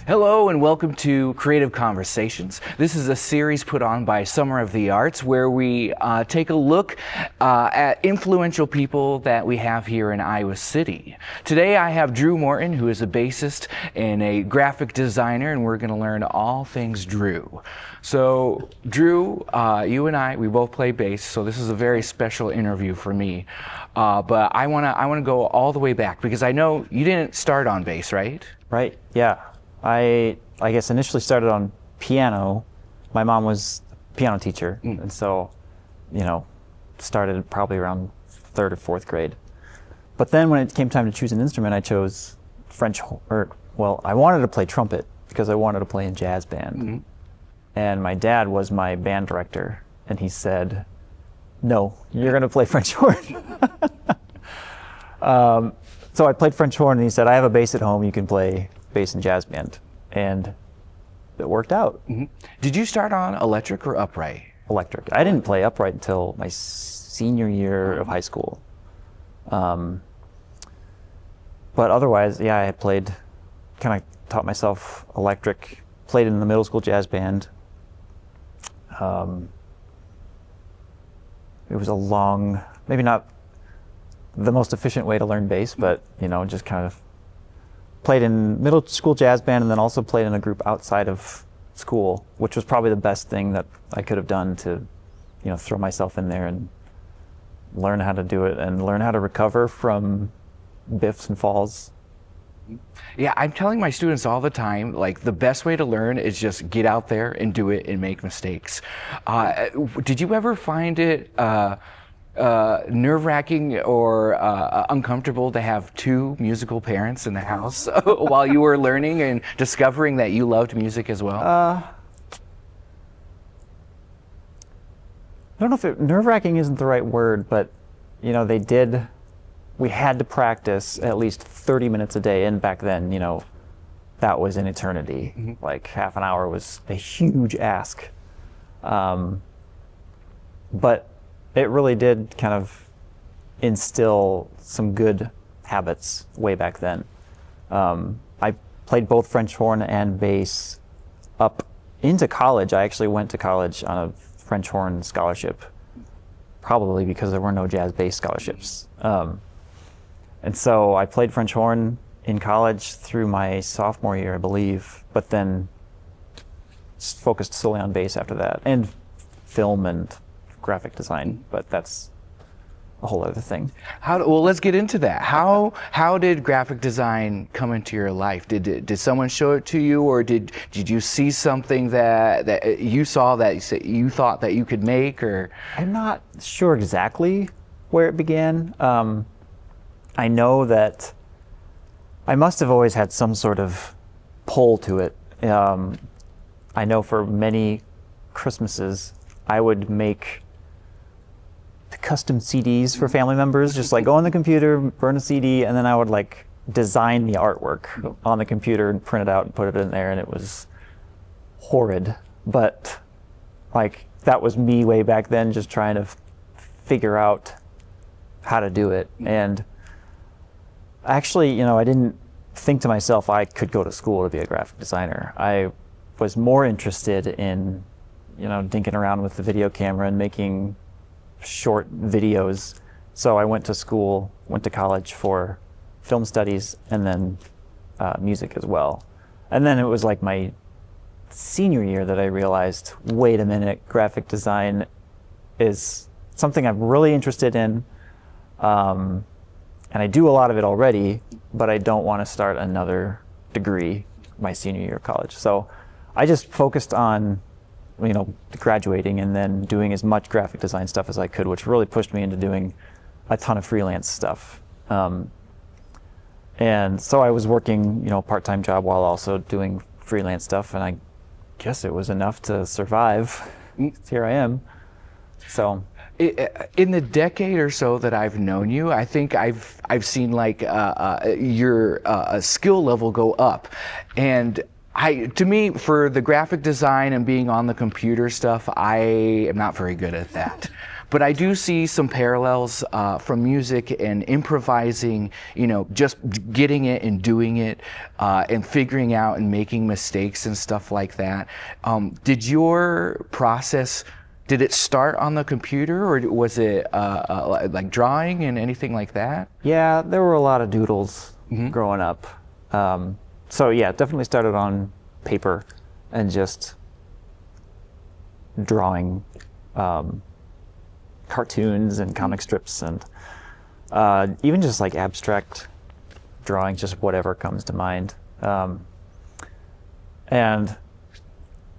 Hello and welcome to Creative Conversations. This is a series put on by Summer of the Arts where we take a look at influential people that we have here in Iowa City. Today I have Drew Morton, who is a bassist and a graphic designer, and we're going to learn all things Drew. So Drew, you and I, we both play bass, so this is a very special interview for me. But I want to go all the way back because I know you didn't start on bass, right? Right, yeah. I guess initially started on piano. My mom was a piano teacher, and so, started probably around third or fourth grade. But then when it came time to choose an instrument, I chose I wanted to play trumpet because I wanted to play in jazz band. And my dad was my band director, and he said, "No, you're going to play French horn." So I played French horn, and he said, "I have a bass at home. You can play bass and jazz band," and it worked out. Did you start on electric or upright? Electric. I didn't play upright until my senior year of high school. But otherwise, yeah, I had kind of taught myself electric, played in the middle school jazz band. It was a long, maybe not the most efficient way to learn bass, but, just kind of played in middle school jazz band and then also played in a group outside of school, which was probably the best thing that I could have done to, throw myself in there and learn how to do it and learn how to recover from biffs and falls. Yeah, I'm telling my students all the time, like, the best way to learn is just get out there and do it and make mistakes. Did you ever find it nerve-wracking or uncomfortable to have two musical parents in the house while you were learning and discovering that you loved music as well? I don't know if nerve-wracking isn't the right word, but we had to practice at least 30 minutes a day, and back then, that was an eternity. Like half an hour was a huge ask. But it really did kind of instill some good habits way back then. I played both French horn and bass up into college. I actually went to college on a French horn scholarship, probably because there were no jazz bass scholarships. And so I played French horn in college through my sophomore year, I believe, but then focused solely on bass after that, and film and graphic design, but that's a whole other thing. Well, let's get into that. How did graphic design come into your life? Did someone show it to you, or did you see something that you saw that you thought that you could make? Or I'm not sure exactly where it began. I know that I must have always had some sort of pull to it. I know for many Christmases I would make custom CDs for family members, just like go on the computer, burn a CD, and then I would design the artwork on the computer and print it out and put it in there, and it was horrid. But that was me way back then, just trying to figure out how to do it. And actually, I didn't think to myself I could go to school to be a graphic designer. I was more interested in, dinking around with the video camera and making short videos. So I went to college for film studies and then music as well. And then it was like my senior year that I realized, wait a minute, graphic design is something I'm really interested in. And I do a lot of it already, but I don't want to start another degree my senior year of college. So I just focused on graduating and then doing as much graphic design stuff as I could, which really pushed me into doing a ton of freelance stuff. And so I was working, part-time job while also doing freelance stuff, and I guess it was enough to survive. Here I am. So in the decade or so that I've known you, I think I've seen your skill level go up, and to me, for the graphic design and being on the computer stuff, I am not very good at that. but I do see some parallels from music and improvising, you know, just getting it and doing it and figuring out and making mistakes and stuff like that. Did your process, did it start on the computer, or was it like drawing and anything like that? Yeah, there were a lot of doodles growing up. So yeah, it definitely started on paper and just drawing cartoons and comic strips and even just like abstract drawing, just whatever comes to mind. And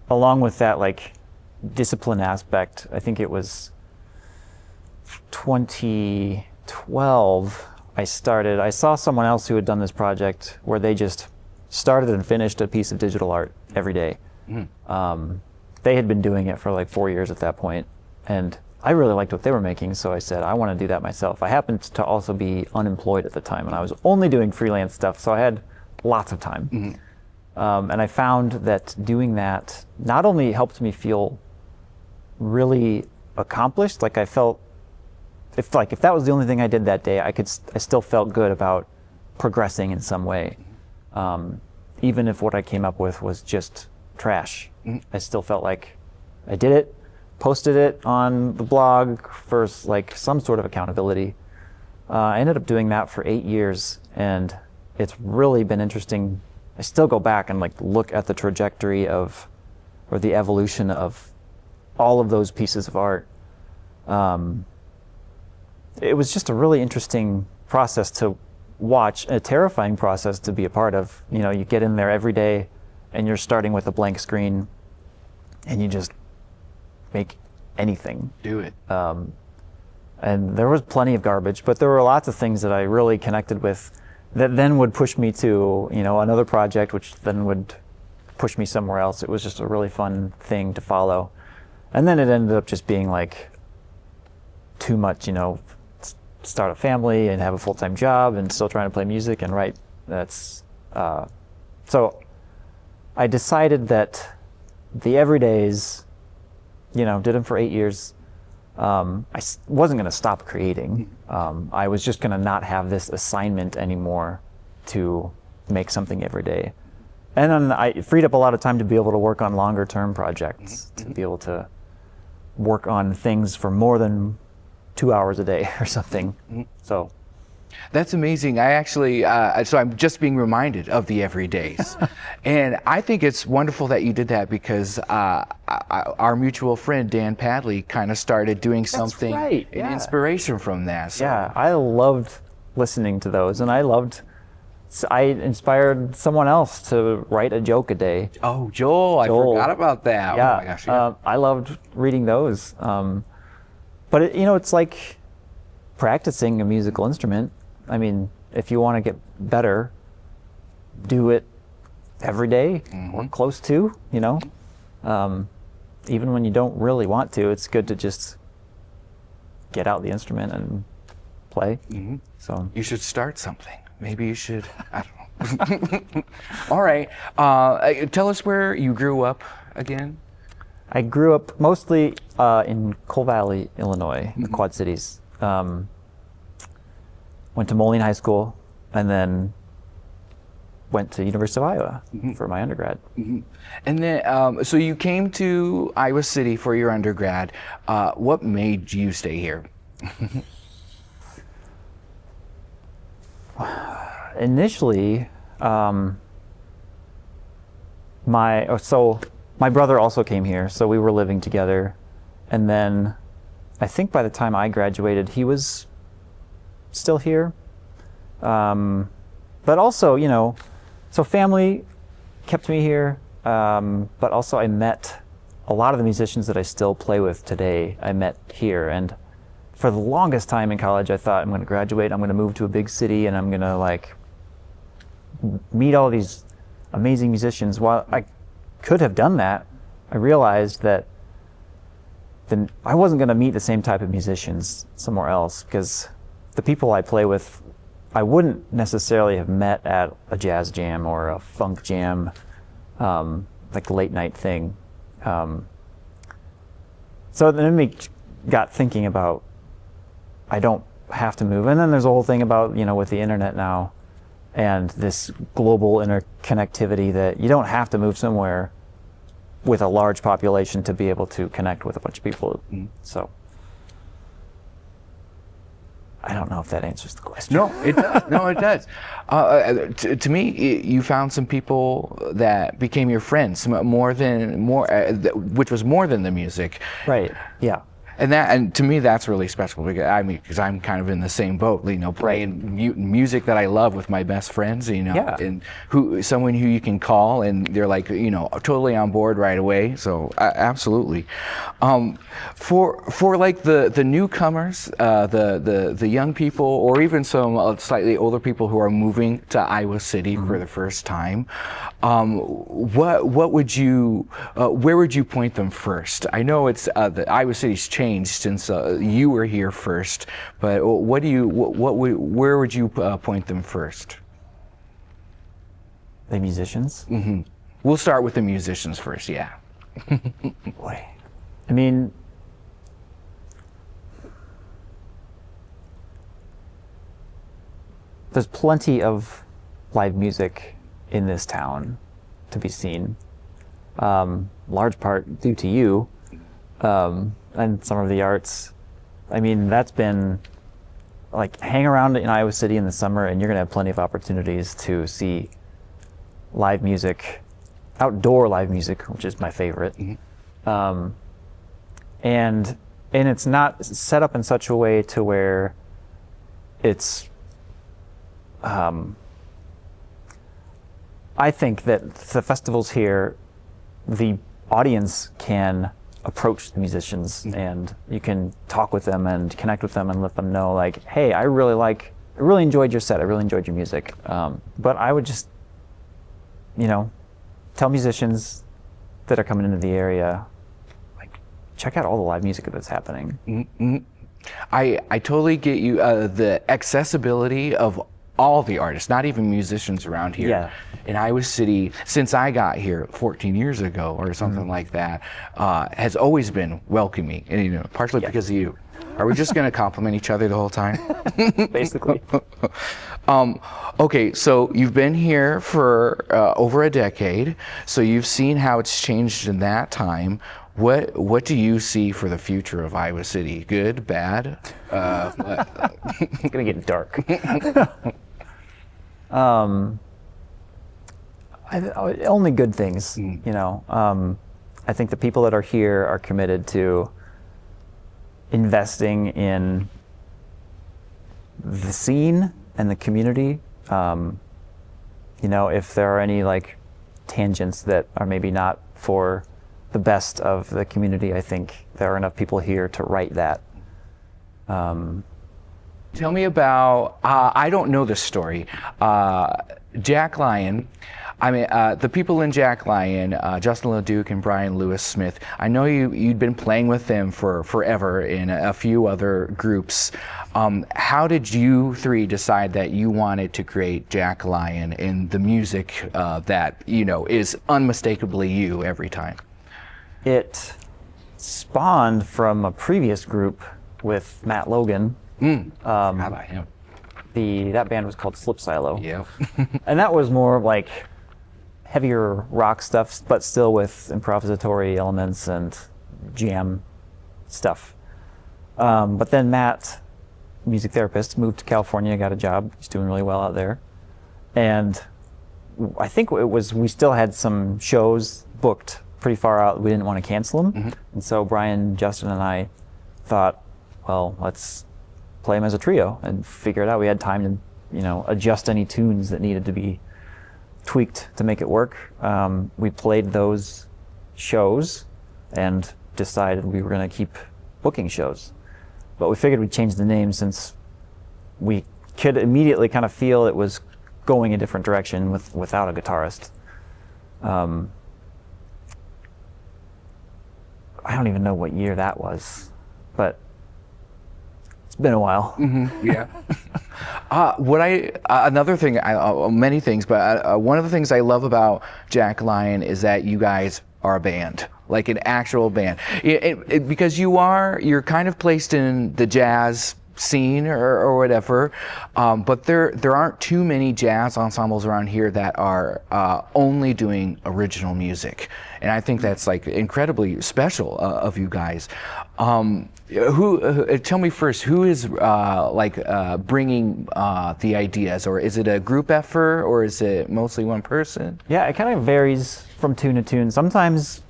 along with that, like, discipline aspect, I think it was 2012 I saw someone else who had done this project where they just started and finished a piece of digital art every day. They had been doing it for like 4 years at that point, and I really liked what they were making, so I said, I want to do that myself. I happened to also be unemployed at the time, and I was only doing freelance stuff, so I had lots of time. And I found that doing that not only helped me feel really accomplished, like I felt, if that was the only thing I did that day, I still felt good about progressing in some way. Even if what I came up with was just trash, I still felt like I did it, posted it on the blog for like some sort of accountability. I ended up doing that for 8 years, and it's really been interesting. I still go back and like look at the trajectory of, or the evolution of all of those pieces of art. It was just a really interesting process to watch, a terrifying process to be a part of. You know, you get in there every day and you're starting with a blank screen and you just make anything. Do it. And there was plenty of garbage, but there were lots of things that I really connected with that then would push me to, you know, another project, which then would push me somewhere else. It was just a really fun thing to follow. And then it ended up just being like too much, you know, start a family and have a full-time job and still trying to play music and write. So I decided that the everydays, you know, did them for 8 years. I wasn't going to stop creating. I was just going to not have this assignment anymore to make something every day. And then I freed up a lot of time to be able to work on longer term projects, to be able to work on things for more than 2 hours a day or something. So that's amazing. I actually, so I'm just being reminded of the everydays. And I think it's wonderful that you did that, because our mutual friend, Dan Padley, kind of started doing something, right. Yeah. inspiration from that. So. Yeah, I loved listening to those, and I inspired someone else to write a joke a day. Oh, Joel, I forgot about that. Yeah, oh my gosh, yeah. I loved reading those. But it, you know, it's like practicing a musical instrument. I mean, if you want to get better, do it every day or close to, you know. Even when you don't really want to, it's good to just get out the instrument and play. So You should start something. Maybe you should, I don't know. All right, tell us where you grew up again. I grew up mostly in Coal Valley, Illinois, in the Quad Cities. Went to Moline High School, and then went to University of Iowa for my undergrad. And then, so you came to Iowa City for your undergrad. What made you stay here? Initially, my brother also came here, so we were living together. And then I think by the time I graduated, he was still here. But also, you know, so family kept me here, but also I met a lot of the musicians that I still play with today. I met here, and for the longest time in college, I thought, I'm going to graduate, I'm going to move to a big city, and I'm going to like meet all these amazing musicians. While I could have done that, I realized that then I wasn't going to meet the same type of musicians somewhere else, because the people I play with, I wouldn't necessarily have met at a jazz jam or a funk jam, like a late night thing. So then it made got thinking about, I don't have to move. And then there's a whole thing about, with the internet now and this global interconnectivity, that you don't have to move somewhere with a large population to be able to connect with a bunch of people. So I don't know if that answers the question. No, it does. No, it does. To me, you found some people that became your friends, which was more than the music. Right. Yeah. And to me, that's really special, because I'm kind of in the same boat, playing music that I love with my best friends, Yeah. and someone who you can call and they're like, totally on board right away. So absolutely. For like the newcomers, the young people, or even some slightly older people who are moving to Iowa City for the first time, what would you, where would you point them first? I know it's the Iowa City's changed since you were here first, but where would you point them first? The musicians? Mm-hmm. We'll start with the musicians first, yeah. Boy. I mean, there's plenty of live music in this town to be seen, large part due to you. And some of the arts. I mean, that's been like, hang around in Iowa City in the summer and you're gonna have plenty of opportunities to see live music, outdoor live music, which is my favorite. And it's not set up in such a way to where it's, I think that the festivals here, the audience can approach the musicians and you can talk with them and connect with them and let them know, like, hey, I really enjoyed your set, I really enjoyed your music. But I would just, tell musicians that are coming into the area, like, check out all the live music that's happening. I totally get you, the accessibility of all the artists, not even musicians around here in Iowa City, since I got here 14 years ago or something like that, has always been welcoming, and partially because of you. Are we just going to compliment each other the whole time? Basically. Okay, so you've been here for over a decade, so you've seen how it's changed in that time. What do you see for the future of Iowa City? Good, bad? It's gonna get dark. Only good things, I think the people that are here are committed to investing in the scene and the community. If there are any like tangents that are maybe not for the best of the community, I think there are enough people here to right that. Tell me about, I don't know this story, Jack Lyon. I mean, the people in Jack Lyon, Justin LeDuc and Brian Lewis Smith, I know you'd been playing with them for forever in a few other groups. How did you three decide that you wanted to create Jack Lyon and the music that, is unmistakably you every time? It spawned from a previous group with Matt Logan. How about him? That band was called Slip Silo. Yeah. And that was more like heavier rock stuff, but still with improvisatory elements and jam stuff. But then Matt, music therapist, moved to California, got a job. He's doing really well out there. And I think we still had some shows booked pretty far out. We didn't want to cancel them. And so Brian, Justin, and I thought, well, let's play them as a trio and figure it out. We had time to, adjust any tunes that needed to be tweaked to make it work. We played those shows and decided we were going to keep booking shows. But we figured we'd change the name since we could immediately kind of feel it was going a different direction without a guitarist. I don't even know what year that was, but it's been a while. Yeah. Another thing, many things, but one of the things I love about Jack Lion is that you guys are a band, like an actual band, because you're kind of placed in the jazz scene or whatever, but there aren't too many jazz ensembles around here that are only doing original music, and I think that's like incredibly special of you guys. Tell me first, who is bringing the ideas, or is it a group effort, or is it mostly one person? Yeah, it kind of varies from tune to tune. Sometimes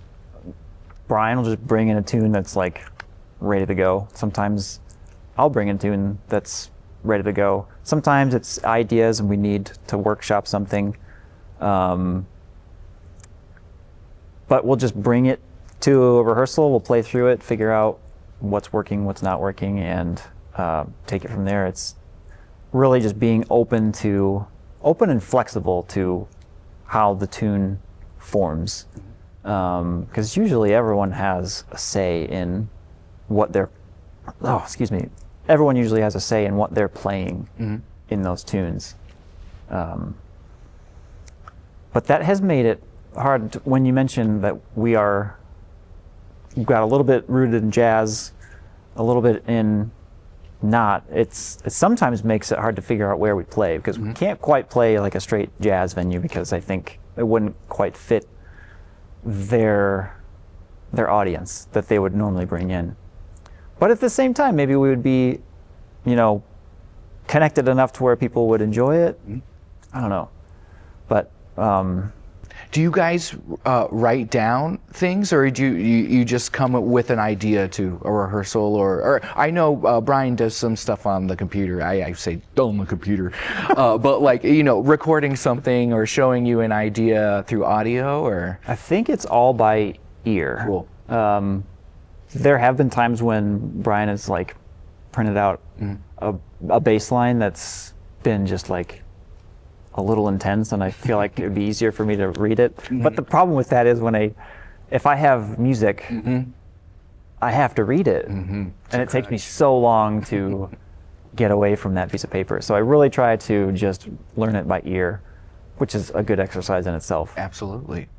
Brian will just bring in a tune that's like ready to go. Sometimes I'll bring in a tune that's ready to go. Sometimes it's ideas and we need to workshop something. But we'll just bring it to a rehearsal, we'll play through it, figure out what's working, what's not working, and take it from there. It's really just being open and flexible to how the tune forms. Because usually everyone has a say in what they're, everyone usually has a say in what they're playing in those tunes. But that has made it hard when you mention that we've got a little bit rooted in jazz, a little bit in not. It sometimes makes it hard to figure out where we play, because we can't quite play like a straight jazz venue, because I think it wouldn't quite fit their audience that they would normally bring in. But at the same time, maybe we would be, connected enough to where people would enjoy it. I don't know. But do you guys write down things, or do you just come up with an idea to a rehearsal? Or I know Brian does some stuff on the computer. I say on the computer, but like recording something or showing you an idea through audio, or I think it's all by ear. Cool. There have been times when Brian has like printed out a bass line that's been just like a little intense, and I feel like it'd be easier for me to read it. But the problem with that is if I have music, I have to read it, and it takes me so long to get away from that piece of paper. So I really try to just learn it by ear, which is a good exercise in itself. Absolutely.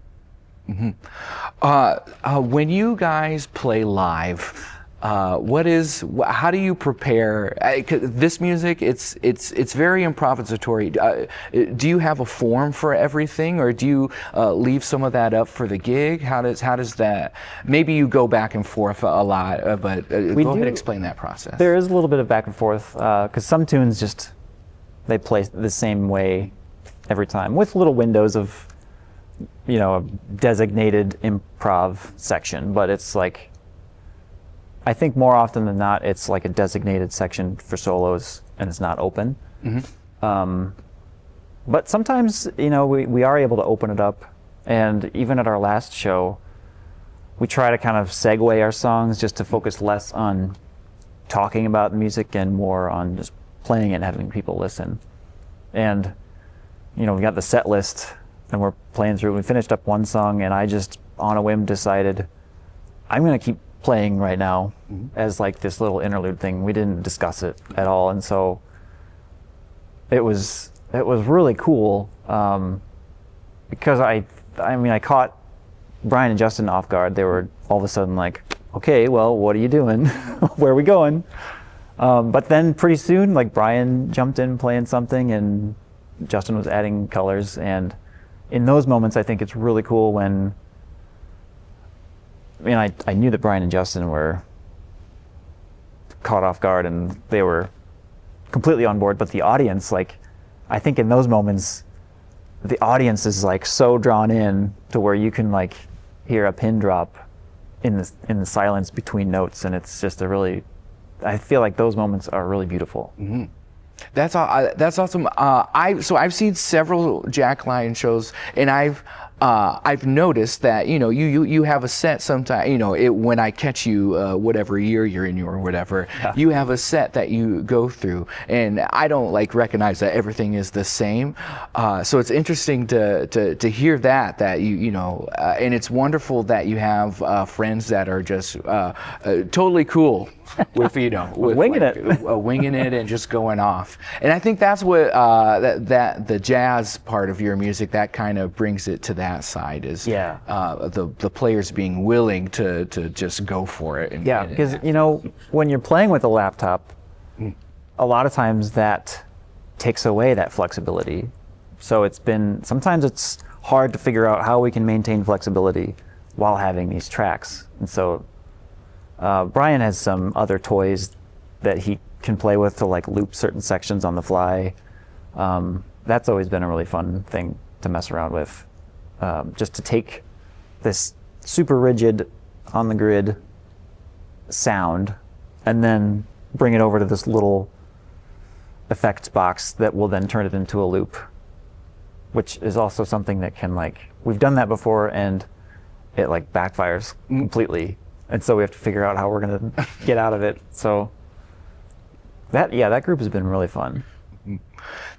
When you guys play live, how do you prepare? This music, it's very improvisatory. Do you have a form for everything, or do you leave some of that up for the gig? How does that? Maybe you go back and forth a lot, but go ahead and explain that process. There is a little bit of back and forth, because some tunes they play the same way every time, with little windows of a designated improv section, but it's like, I think more often than not, it's like a designated section for solos, and it's not open. But sometimes, we are able to open it up, and even at our last show, we try to kind of segue our songs just to focus less on talking about the music and more on just playing it and having people listen. And, we got the set list, and we're playing through. We finished up one song, and I just, on a whim, decided I'm going to keep playing right now as like this little interlude thing. We didn't discuss it at all, and so it was really cool, because I caught Brian and Justin off guard. They were all of a sudden like, okay, well, what are you doing? Where are we going? But then pretty soon, like, Brian jumped in playing something, and Justin was adding colors, and in those moments, I think it's really cool when, I knew that Brian and Justin were caught off guard and they were completely on board, but the audience, like, I think in those moments, the audience is like so drawn in to where you can like hear a pin drop in the silence between notes, and it's just I feel like those moments are really beautiful. That's awesome. I've seen several Jack Lion shows, and I've noticed that you have a set sometime. When I catch you, whatever year you're in or whatever, you have a set that you go through, and I don't like recognize that everything is the same. So it's interesting to hear that and it's wonderful that you have friends that are just totally cool with Winging it. winging it and just going off. And I think that's what that the jazz part of your music, that kind of brings it to that side, is the players being willing to just go for it. Because when you're playing with a laptop, a lot of times that takes away that flexibility. So sometimes it's hard to figure out how we can maintain flexibility while having these tracks. And so Brian has some other toys that he can play with to like loop certain sections on the fly. That's always been a really fun thing to mess around with. Just to take this super rigid on the grid sound and then bring it over to this little effects box that will then turn it into a loop, which is also something that can we've done that before and it backfires completely. And so we have to figure out how we're going to get out of it. So that group has been really fun.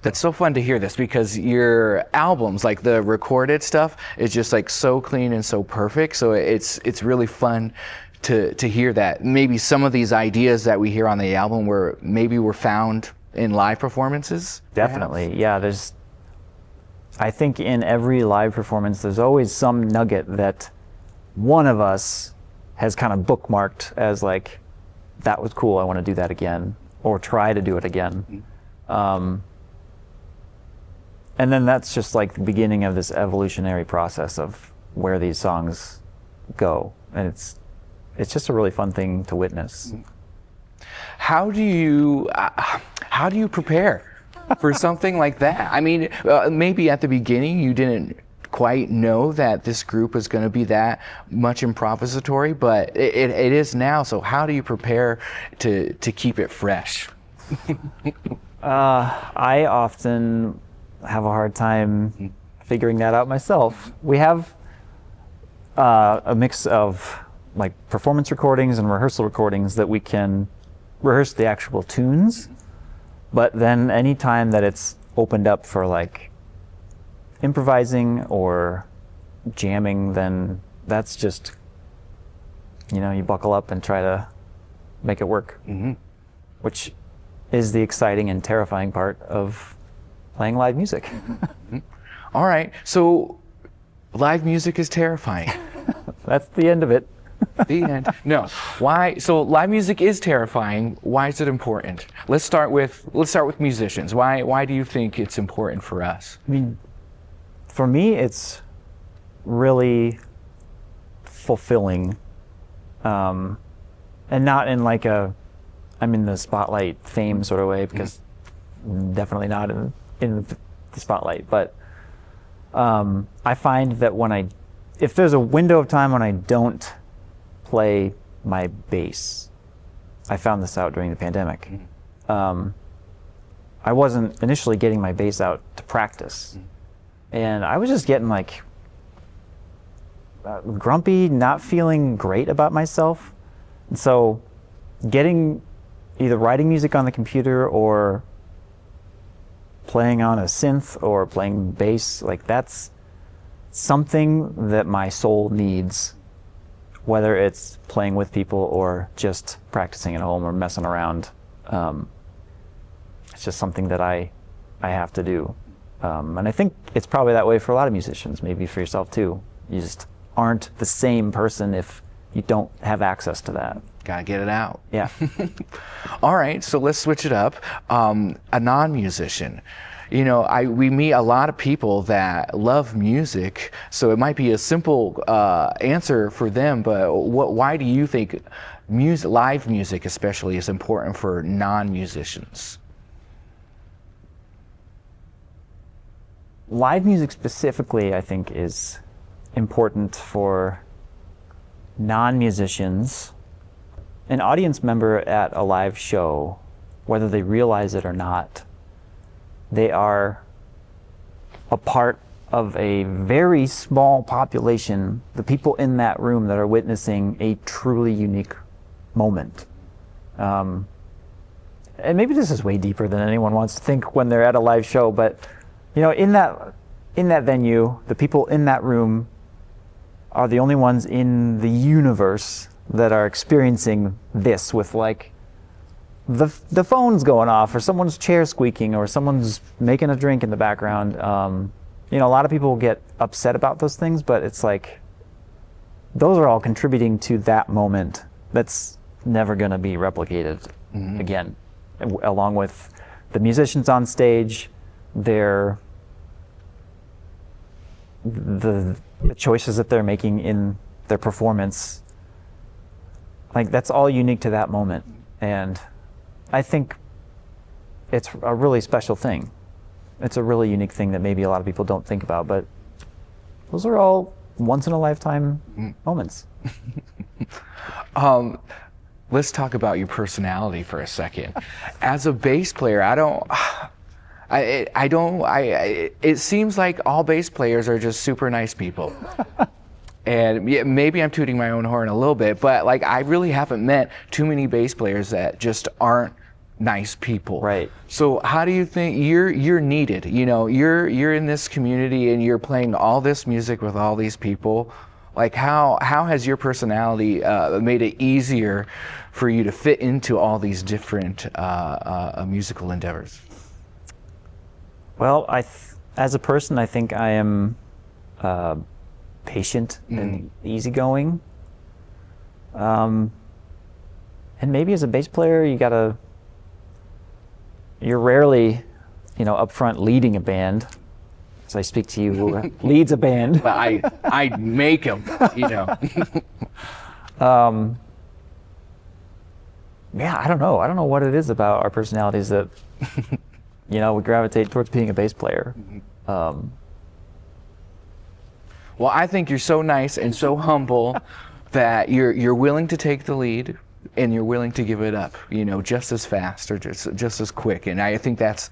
That's so fun to hear this, because your albums, like the recorded stuff, is just so clean and so perfect. So it's really fun to hear that maybe some of these ideas that we hear on the album were found in live performances. Definitely, yeah. I think in every live performance, there's always some nugget that one of us has kind of bookmarked as that was cool, I want to do that again, or try to do it again. And then that's just the beginning of this evolutionary process of where these songs go. And it's just a really fun thing to witness. How do you prepare for something like that? I mean, maybe at the beginning you didn't quite know that this group is going to be that much improvisatory, but it is now. So how do you prepare to keep it fresh? I often have a hard time figuring that out myself. We have a mix of performance recordings and rehearsal recordings that we can rehearse the actual tunes, but then any time that it's opened up for improvising or jamming, then that's just you buckle up and try to make it work, which is the exciting and terrifying part of playing live music. All right, so live music is terrifying. That's the end of it. The end. No. Why? So live music is terrifying. Why is it important? Let's start with musicians. Why do you think it's important for us? I mean, for me, it's really fulfilling, and not in I'm in the spotlight fame sort of way, because definitely not in the spotlight. But I find that if there's a window of time when I don't play my bass, I found this out during the pandemic. I wasn't initially getting my bass out to practice, and I was just getting grumpy, not feeling great about myself. And so either writing music on the computer or playing on a synth or playing bass, that's something that my soul needs, whether it's playing with people or just practicing at home or messing around. It's just something that I have to do. And I think it's probably that way for a lot of musicians, maybe for yourself too. You just aren't the same person if you don't have access to that. Gotta get it out. Yeah. All right, so let's switch it up. A non-musician. We meet a lot of people that love music, so it might be a simple answer for them, but why do you think live music especially is important for non-musicians? Live music specifically, I think, is important for non-musicians. An audience member at a live show, whether they realize it or not, they are a part of a very small population, the people in that room that are witnessing a truly unique moment. And maybe this is way deeper than anyone wants to think when they're at a live show, but in that venue, the people in that room are the only ones in the universe that are experiencing this with like the phone's going off, or someone's chair squeaking, or someone's making a drink in the background. You know, a lot of people get upset about those things, but it's like those are all contributing to that moment that's never going to be replicated again, along with the musicians on stage, the choices that they're making in their performance. Like, that's all unique to that moment. And I think it's a really special thing. It's a really unique thing that maybe a lot of people don't think about, but those are all once in a lifetime moments. Let's talk about your personality for a second. As a bass player, it seems like all bass players are just super nice people. And yeah, maybe I'm tooting my own horn a little bit, but like, I really haven't met too many bass players that just aren't nice people. Right. So how do you think you're needed? You know, you're in this community and you're playing all this music with all these people. Like, how has your personality made it easier for you to fit into all these different musical endeavors? Well, as a person, I think I am patient and easygoing. And maybe as a bass player, you're rarely, you know, up front leading a band. So I speak to you who leads a band. But I make them, you know. Yeah, I don't know. I don't know what it is about our personalities that, you know, we gravitate towards being a bass player. Well, I think you're so nice and so humble that you're willing to take the lead and you're willing to give it up, you know, just as fast or just as quick. And I think that's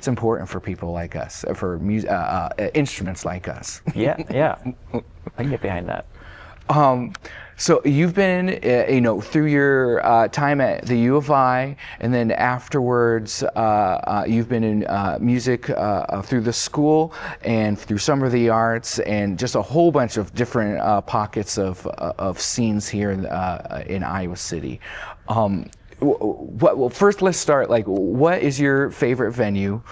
important for people like us, for instruments like us. Yeah, I can get behind that. So you've been, you know, through your time at the U of I, and then afterwards, you've been in music through the school and through Summer of the Arts, and just a whole bunch of different pockets of scenes here in Iowa City. Well, first let's start. Like, what is your favorite venue?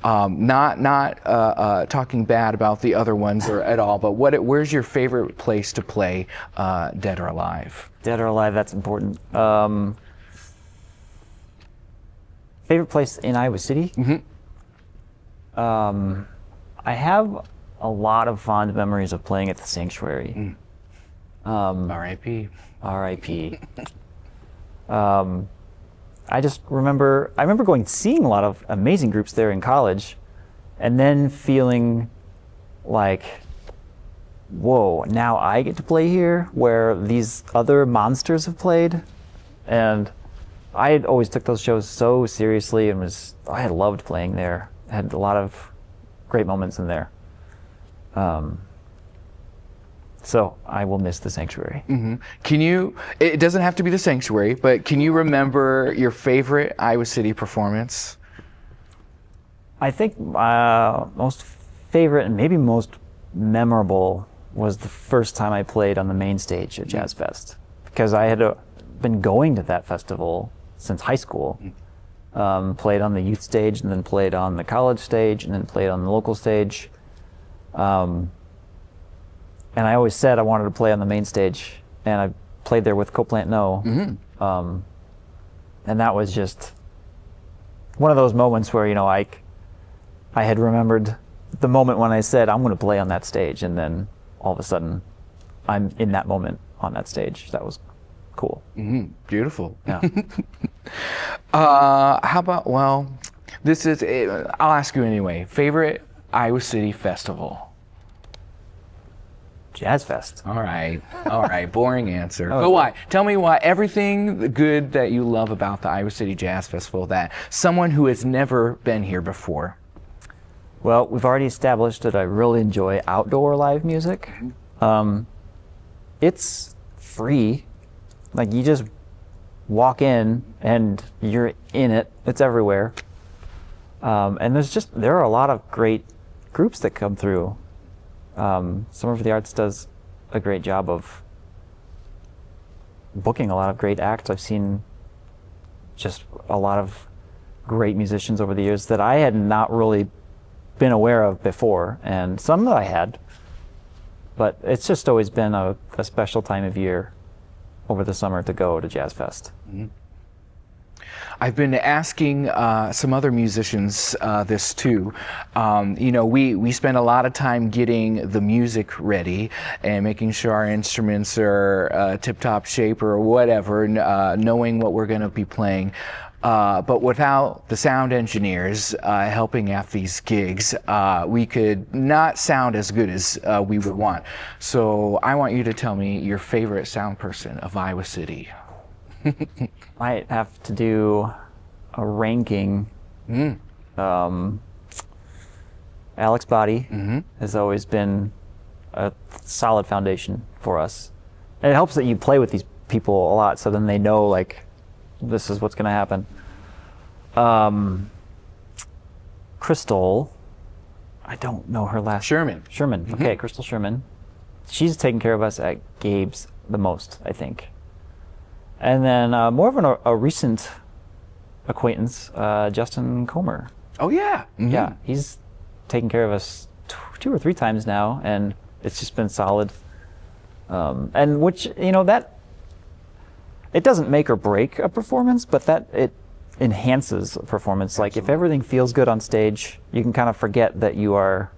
Not talking bad about the other ones or at all, but where's your favorite place to play, Dead or Alive? Dead or Alive, that's important. Favorite place in Iowa City? I have a lot of fond memories of playing at the Sanctuary. R.I.P. R.I.P. I remember seeing a lot of amazing groups there in college, and then feeling like, whoa, now I get to play here where these other monsters have played. And I had always took those shows so seriously and I had loved playing there. I had a lot of great moments in there. So I will miss the Sanctuary. Can you, it doesn't have to be the Sanctuary, but can you remember your favorite Iowa City performance? I think most favorite and maybe most memorable was the first time I played on the main stage at Jazz Fest, because I had been going to that festival since high school. Played on the youth stage, and then played on the college stage, and then played on the local stage. And I always said I wanted to play on the main stage, and I played there with Copland No. And that was just one of those moments where, you know, I had remembered the moment when I said I'm going to play on that stage, and then all of a sudden I'm in that moment on that stage. That was cool. Beautiful. Yeah. How about, well, I'll ask you anyway. Favorite Iowa City festival? Jazz Fest. All right, boring answer. But why? Tell me why. Everything good that you love about the Iowa City Jazz Festival that someone who has never been here before. Well, we've already established that I really enjoy outdoor live music. It's free. Like, you just walk in and you're in it. It's everywhere. And there are a lot of great groups that come through. Summer of the Arts does a great job of booking a lot of great acts. I've seen just a lot of great musicians over the years that I had not really been aware of before, and some that I had. But it's just always been a special time of year over the summer to go to Jazz Fest. Mm-hmm. I've been asking some other musicians this too. You know, we spend a lot of time getting the music ready and making sure our instruments are tip-top shape or whatever, knowing what we're going to be playing. But without the sound engineers helping at these gigs, we could not sound as good as we would want. So I want you to tell me your favorite sound person of Iowa City. Might have to do a ranking. Alex Body has always been a solid foundation for us. And it helps that you play with these people a lot, so then they know, like, this is what's going to happen. Crystal, I don't know her last Sherman. Okay, Crystal Sherman. She's taken care of us at Gabe's the most, I think. And then more of a recent acquaintance, Justin Comer. Oh, yeah. Yeah, he's taken care of us 2 or 3 times now, and it's just been solid. And which, you know, that it doesn't make or break a performance, but that it enhances a performance. Absolutely. Like if everything feels good on stage, you can kind of forget that you are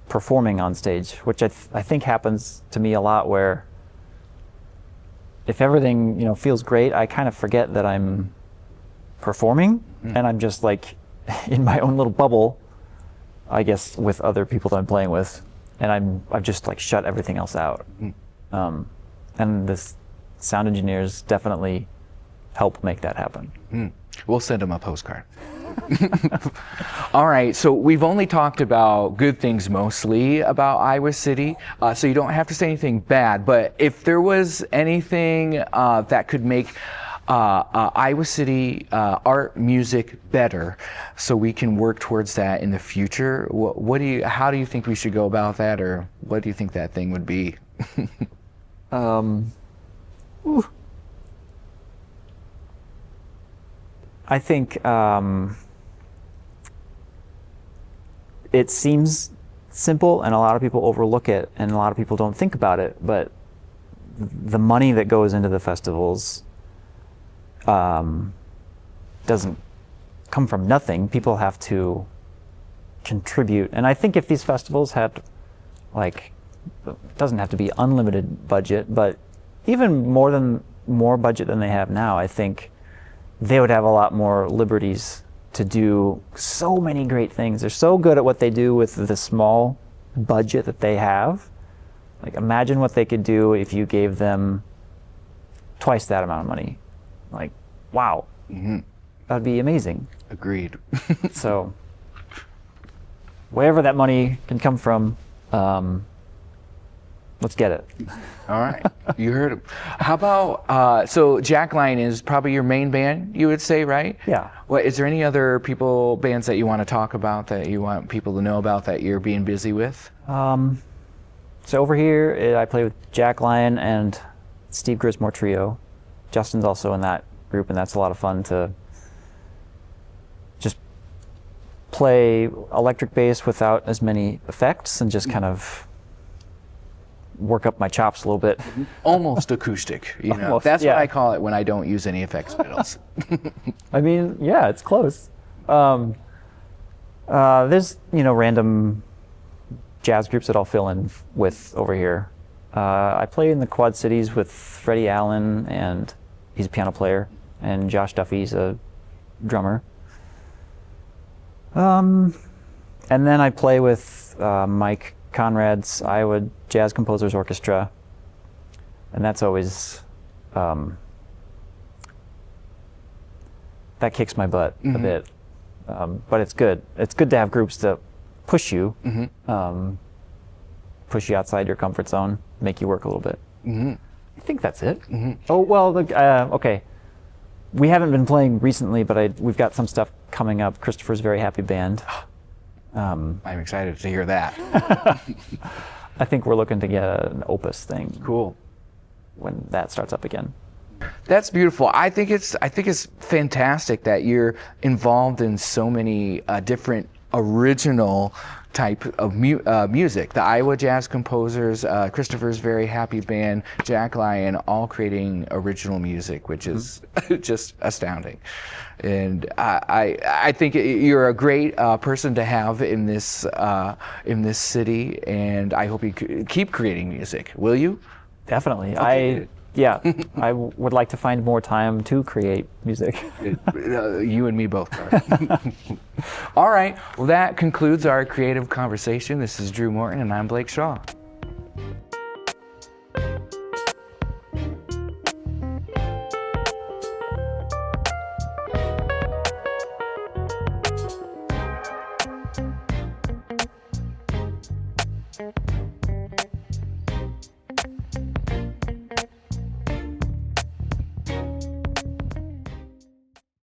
performing on stage, which I think happens to me a lot, where if everything, you know, feels great, I kind of forget that I'm performing, and I'm just like in my own little bubble, I guess, with other people that I'm playing with, and I've just like shut everything else out. And this sound engineers definitely help make that happen. We'll send them a postcard. All right, so we've only talked about good things mostly about Iowa City, so you don't have to say anything bad, but if there was anything that could make Iowa City art music better, so we can work towards that in the future, how do you think we should go about that, or what do you think that thing would be? I think it seems simple, and a lot of people overlook it, and a lot of people don't think about it, but the money that goes into the festivals doesn't come from nothing. People have to contribute. And I think if these festivals had, like, it doesn't have to be unlimited budget, but even more budget than they have now, I think they would have a lot more liberties to do so many great things. They're so good at what they do with the small budget that they have. Like, imagine what they could do if you gave them twice that amount of money. Like, wow. That'd be amazing. Agreed. So, wherever that money can come from, let's get it. All right, you heard him. How about, so Jackline is probably your main band, you would say, right? Yeah. What, is there any other bands that you want to talk about, that you want people to know about, that you're being busy with? So over here, I play with Jackline and Steve Grismore Trio. Justin's also in that group, and that's a lot of fun to just play electric bass without as many effects and just kind of work up my chops a little bit. Almost acoustic, you know. Almost, that's yeah. what I call it when I don't use any effects pedals. I mean, yeah, it's close. There's, you know, random jazz groups that I'll fill in with over here. I play in the Quad Cities with Freddie Allen, and he's a piano player, and Josh Duffy's a drummer. And then I play with Mike Conrad's Iowa Jazz Composers Orchestra, and that's always that kicks my butt a bit, but it's good. It's good to have groups that push you, push you outside your comfort zone, make you work a little bit. I think that's it. Oh well, okay. We haven't been playing recently, but we've got some stuff coming up. Christopher's Very Happy Band. I'm excited to hear that. I think we're looking to get an Opus thing. Cool. when that starts up again. That's beautiful. I think it's fantastic that you're involved in so many different original type of music. The Iowa Jazz Composers, Christopher's Very Happy Band, Jack Lyon, all creating original music, which is just astounding. And I think you're a great person to have in this city, and I hope you keep creating music. Will you? Definitely. Okay. I would like to find more time to create music. You and me both. All right. Well, that concludes our creative conversation. This is Drew Morton, and I'm Blake Shaw.